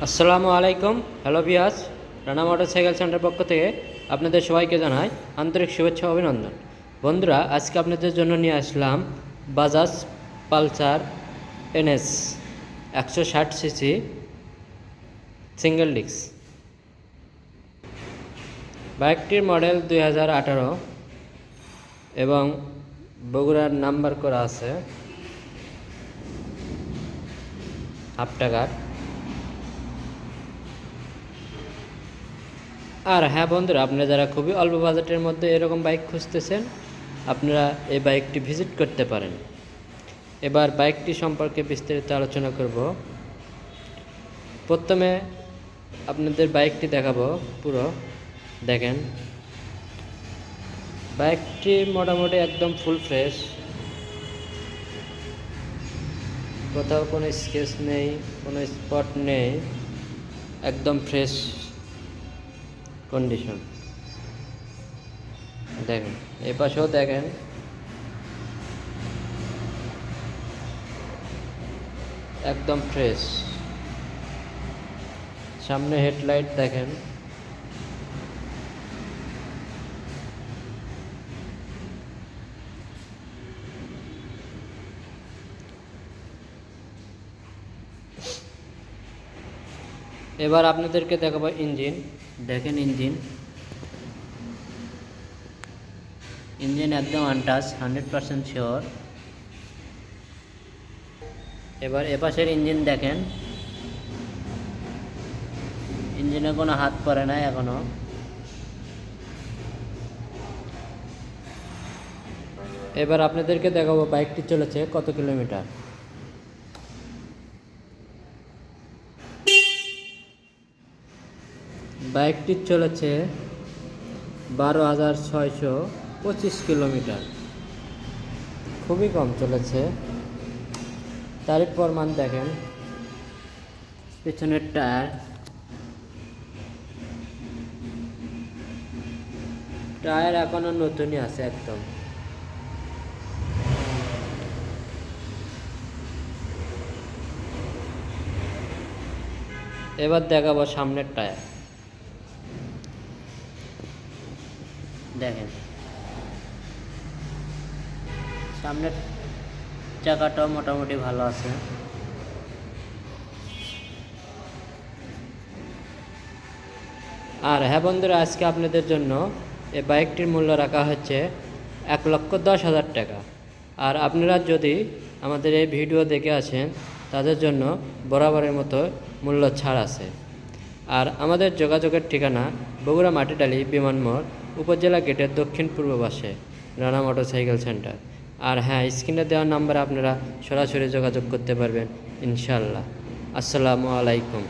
আসসালামু আলাইকুম। Hello viewers, Rana motorcycle centre পক্ষ থেকে আপনাদের সবাইকে জানাই আন্তরিক শুভেচ্ছা ও অভিনন্দন। বন্ধুরা, আজকে আপনাদের জন্য নিয়ে আসলাম Bajaj Pulsar NS 160 CC single disc. বাইকটির মডেল 2018 এবং বগুড়ার নাম্বার করা আছে হাফ টাকার। আর হ্যাঁ বন্ধুরা, আপনারা যারা খুবই অল্প বাজেটের মধ্যে এরকম বাইক খুঁজতেছেন, আপনারা এই বাইকটি ভিজিট করতে পারেন। এবার বাইকটি সম্পর্কে বিস্তারিত আলোচনা করব। প্রথমে আপনাদের বাইকটি দেখাবো, পুরো দেখেন। বাইকটি মোটামুটি একদম ফুল ফ্রেশ, কোথাও কোনো স্কেচ নেই, কোনো স্পট নেই, একদম ফ্রেশ কন্ডিশন। দেখেন, এই পাশেও দেখেন, একদম ফ্রেশ। সামনে হেডলাইট দেখেন, এবার আপনাদেরকে দেখাবো ইঞ্জিন। দেখেন, ইঞ্জিন একদম আনটাচ, 100% শিওর। এবার এপাশের ইঞ্জিন দেখেন, ইঞ্জিনে কোনো হাত পড়ে নাই এখনো। এবার আপনাদেরকে দেখাবো বাইকটি চলেছে কত কিলোমিটার। বাইকটি চলেছে 12,625 কিলোমিটার, খুবই কম চলেছে। তারই প্রমাণ দেখেন, পিছনের টায়ার এখনো নতুনই আছে একদম। এবার দেখাবো সামনের টায়ার। দেখেন, সামনের চাকাটাও মোটামুটি ভালো আছে। আর হ্যাঁ বন্ধুরা, আজকে আপনাদের জন্য এই বাইকটির মূল্য রাখা হচ্ছে 1,10,000 টাকা। আর আপনারা যদি আমাদের এই ভিডিও দেখে আসেন, তাদের জন্য বরাবরের মতো মূল্য ছাড় আছে। আর আমাদের যোগাযোগের ঠিকানা বগুড়া মাটিডালি বিমান মোড়, উপজেলা গেটের দক্ষিণ পূর্ব পাশে, রানা মোটরসাইকেল সেন্টার। আর হ্যাঁ, স্ক্রিনে দেওয়া নাম্বারে আপনারা সরাসরি যোগাযোগ করতে পারবেন ইনশাআল্লাহ। আসসালামু আলাইকুম।